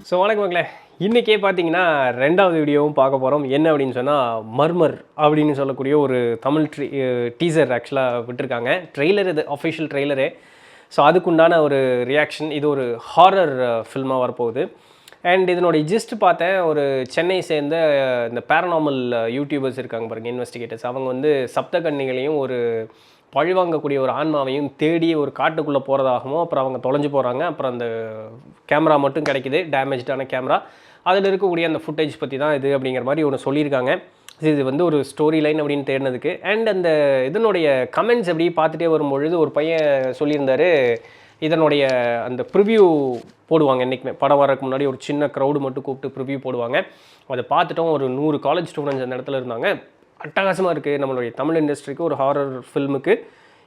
So வணக்கம் மக்களே, இன்றைக்கே பார்த்தீங்கன்னா ரெண்டாவது வீடியோவும் பார்க்க போகிறோம். என்ன அப்படின்னு சொன்னால் மர்மர் அப்படின்னு சொல்லக்கூடிய ஒரு தமிழ் டீசர் ஆக்சுவலாக விட்டுருக்காங்க. ட்ரெய்லர், இது அஃபிஷியல் ட்ரெய்லரு. ஸோ அதுக்குண்டான ஒரு ரியாக்ஷன். இது ஒரு ஹாரர் ஃபில்மாக வரப்போகுது. அண்ட் இதனுடைய ஜிஸ்ட் பார்த்தேன், ஒரு சென்னை சேர்ந்த இந்த பேரனாமல் யூடியூபர்ஸ் இருக்காங்க பாருங்கள், இன்வெஸ்டிகேட்டர்ஸ். அவங்க வந்து சப்தகன்னிகளையும் ஒரு பழிவாங்கக்கூடிய ஒரு ஆன்மாவையும் தேடி ஒரு காட்டுக்குள்ளே போகிறதாகவும், அப்புறம் அவங்க தொலைஞ்சு போகிறாங்க. அப்புறம் அந்த கேமரா மட்டும் கிடைக்கிது, டேமேஜ்டான கேமரா. அதில் இருக்கக்கூடிய அந்த ஃபுட்டேஜ் பற்றி தான் இது அப்படிங்கிற மாதிரி ஒன்று சொல்லியிருக்காங்க. இது வந்து ஒரு ஸ்டோரி லைன் அப்படின்னு தேடினதுக்கு. அண்ட் அந்த இதனுடைய கமெண்ட்ஸ் அப்படி பார்த்துட்டே வரும்பொழுது ஒரு பையன் சொல்லியிருந்தார், இதனுடைய அந்த ப்ரிவ்யூ போடுவாங்க என்றைக்குமே. படம் வரக்கு முன்னாடி ஒரு சின்ன க்ரௌடு மட்டும் கூப்பிட்டு ப்ரிவ்யூ போடுவாங்க. அதை பார்த்துட்டோம். ஒரு 100 காலேஜ் ஸ்டூடெண்ட்ஸ் அந்த இடத்துல இருந்தாங்க. அட்டகாசமாக இருக்குது. நம்மளுடைய தமிழ் இண்டஸ்ட்ரிக்கு ஒரு ஹாரர் ஃபில்முக்கு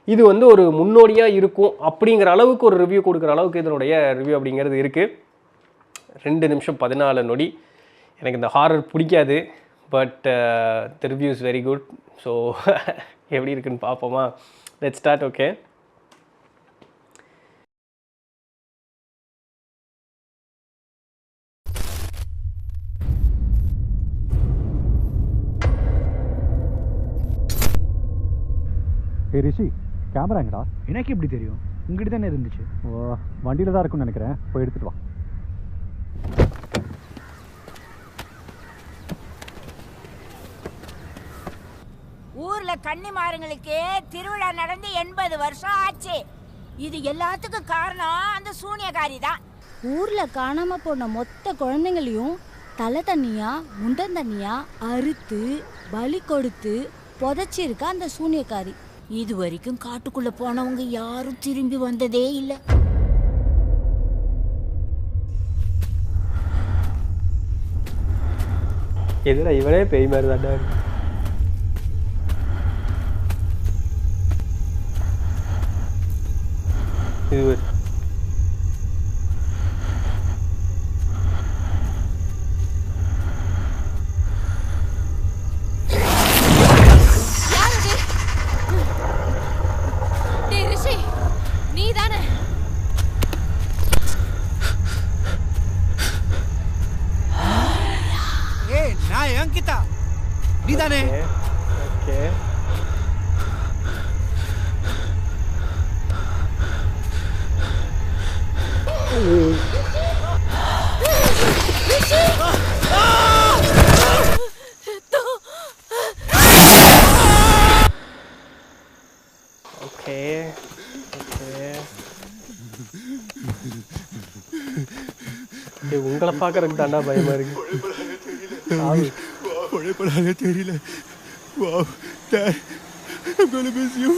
இது வந்து ஒரு முன்னோடியாக இருக்கும் அப்படிங்கிற அளவுக்கு ஒரு ரிவ்யூ கொடுக்குற அளவுக்கு இதனுடைய ரிவ்யூ அப்படிங்கிறது இருக்குது. 2 நிமிஷம் 14 நொடி. எனக்கு இந்த ஹாரர் பிடிக்காது, but the review is very good. So எப்படி இருக்குன்னு பார்ப்போமா? Let's start. Okay, Rishi, camera எங்கடா? எனக்கு எப்படி தெரியும்? உங்ககிட்ட தானே இருந்துச்சு. ஓ, வண்டியில் தான் இருக்குன்னு நினைக்கிறேன். போய் எடுத்துட்டு வா. ஊர்ல கன்னிமாருங்களுக்கு திருவிழா நடந்து 80 வருஷம் ஆச்சு. இது எல்லாத்துக்கும் காரணம் அந்த சூனியக்காரி தான். ஊர்ல காணாம போன மொத்த குழந்தைங்களையும் தலை தண்ணியா முண்டன் தண்ணியா அறுத்து பலி கொடுத்து புதைச்சிருக்கா அந்த சூனியக்காரி. இது வரைக்கும் காட்டுக்குள்ள போனவங்க யாரும் திரும்பி வந்ததே இல்லை. எதுனா இவனே பேய் மாதிரி தாண்டா இருக்கு. இது அங்கிதா, நீதானே? ஓகே, ஓகே, உங்களை பார்க்கறதுக்கு தாண்டா பயமா இருக்கு. பழைய தெரியல. Wow, Dad, I'm gonna miss you.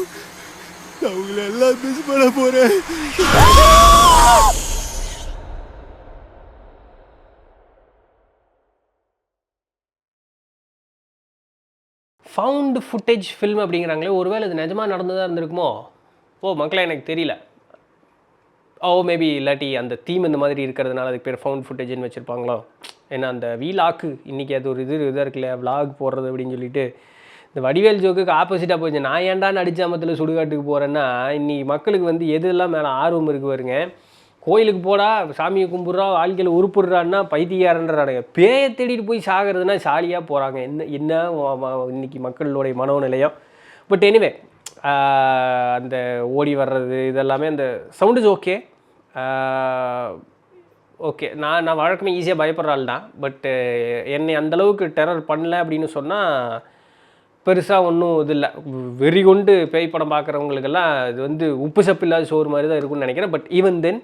நான் உங்களை எல்லாம் மிஸ் பண்ண போறேன். ஃபவுண்ட் ஃபுட்டேஜ் ஃபில்ம் அப்படிங்கிறாங்களே, ஒருவேளை இது நிஜமாக நடந்ததாக இருந்திருக்குமோ? ஓ மக்களே, எனக்கு தெரியல. மேபி இல்லாட்டி அந்த தீம் இந்த மாதிரி இருக்கிறதுனால அதுக்கு பேர் ஃபவுண்ட் ஃபுட்டேஜ்னு வச்சுருப்பாங்களோ. ஏன்னா அந்த வீலாக்கு இன்றைக்கி அது ஒரு இதாக இருக்குல்ல, விலாக் போடுறது அப்படின்னு சொல்லிட்டு இந்த வடிவேல் ஜோக்குக்கு ஆப்போசிட்டாக போயிடுச்சு. நான் ஏன்டா நடிச்சாமத்தில் சுடுகாட்டுக்கு போகிறேன்னா, இன்றைக்கி மக்களுக்கு வந்து எதெல்லாம் மேலே ஆர்வம் இருக்கு பாருங்க. கோயிலுக்கு போடா, சாமியை கும்பிட்றா, வாழ்க்கையில் உருப்பிடுறான்னா பைத்தியாரன்றானுங்க. பேயை தேடிட்டு போய் சாகிறதுனா ஜாலியாக போகிறாங்க. என்ன இன்றைக்கி மக்களுடைய மனோநிலையம். பட் எனிவே, அந்த ஓடி வர்றது இதெல்லாமே அந்த சவுண்ட் இஸ் ஓகே. ஓகே, நான் வழக்கமே ஈஸியாக பயப்படுறாள் தான். பட்டு என்னை அந்தளவுக்கு டெரர் பண்ணல அப்படின்னு சொன்னால் பெருசாக ஒன்றும் இது இல்லை. வெறி கொண்டு பேய் படம் பார்க்குறவங்களுக்கெல்லாம் இது வந்து உப்பு சப்பு இல்லாத சோறு மாதிரி தான் இருக்கும்னு நினைக்கிறேன். But even then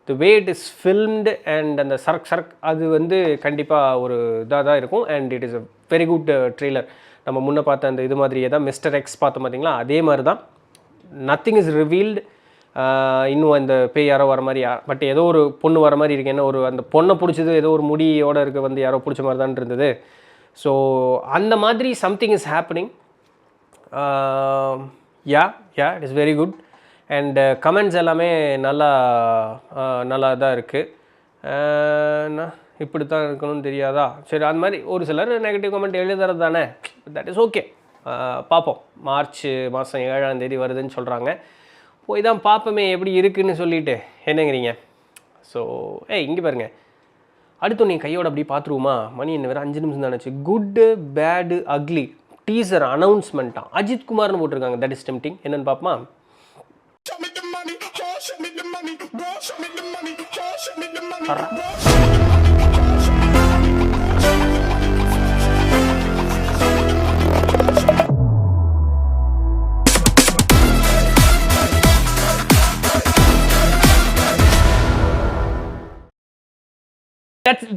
the way it is filmed and அந்த சரக் அது வந்து கண்டிப்பாக ஒரு இதாக தான் இருக்கும். And it is a very good trailer. நம்ம முன்னே பார்த்த அந்த இது மாதிரியே தான் மிஸ்டர் எக்ஸ் பார்த்தோம் பார்த்தீங்களா, அதே மாதிரி தான். Nothing is revealed. இன்னும் அந்த பேய் யாரோ வர மாதிரி, பட் ஏதோ ஒரு பொண்ணு வர மாதிரி இருக்கு. என்ன ஒரு அந்த பொண்ணை பிடிச்சது ஏதோ ஒரு முடியோடு இருக்க வந்து யாரோ பிடிச்ச மாதிரி தான் இருந்தது. ஸோ அந்த மாதிரி something is happening. Yeah it is very good. And comments எல்லாமே நல்லா தான் இருக்குது. இப்படி தான் இருக்கணும்னு தெரியாதா? சரி, அந்த மாதிரி ஒரு சிலர் நெகட்டிவ் கமெண்ட் எழுதுறது தானே, தட் இஸ் ஓகே. பார்ப்போம். மார்ச் மாதம் 7ஆம் தேதி வருதுன்னு சொல்கிறாங்க. போய் தான் பார்ப்போமே எப்படி இருக்குதுன்னு சொல்லிவிட்டு. என்னங்கிறீங்க? ஸோ இங்கே பாருங்கள், அடுத்து நீ கையோட அப்படியே பார்த்துருவோமா? மணி என்ன வேறு 5 நிமிஷம் தானே. குட்டு பேடு அக்லி டீசர் அனௌன்ஸ்மெண்ட்டாக அஜித் குமார்னு போட்டிருக்காங்க. That is tempting. என்னென்னு பார்ப்போமா?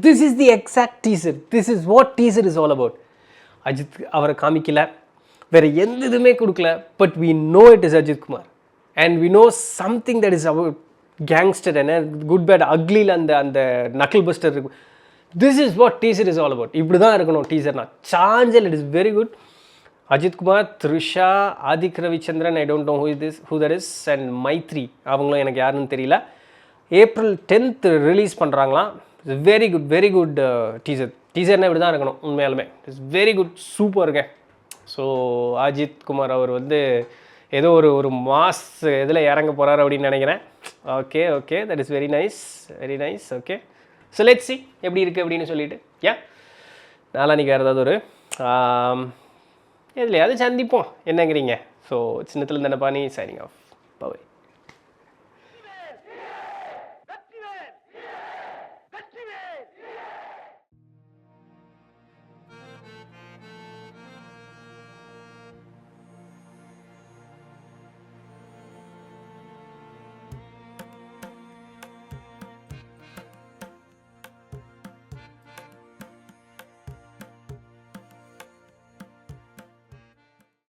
This is the exact teaser. This is what teaser is all about. Ajith அவரை காமிக்கல, வேறு எந்த இதுவுமே கொடுக்கல. But we know it is Ajith Kumar. And we know something that is about gangster and good bad uglyல அந்த knuckle Bastar இருக்கு. This is what teaser is all about. இப்படி தான் இருக்கணும் டீசர்னா. சாஞ்சல் it is very good. Ajith Kumar, Trisha, Adhik Ravichandran, I don't know who that is, and Mythri, அவங்களும் எனக்கு யாருன்னு தெரியல. April 10th ரிலீஸ் பண்ணுறாங்களாம். வெரி குட் டீசர்னா இப்படி தான் இருக்கணும் உண்மையாலுமே. இட்ஸ் வெரி குட், சூப்பருங்க. ஸோ அஜித் குமார் அவர் வந்து ஏதோ ஒரு மாஸ் இதில் இறங்க போகிறார் அப்படின்னு நினைக்கிறேன். Okay that is very nice. Okay, so let's see எப்படி இருக்குது அப்படின்னு சொல்லிட்டு. நாளான்னைக்கு வேறு ஏதாவது ஒரு எதுலையாவது சந்திப்போம், என்னங்கிறீங்க? ஸோ சின்னத்தில் தானே பாணி சைனிங் ஆஃப். பை.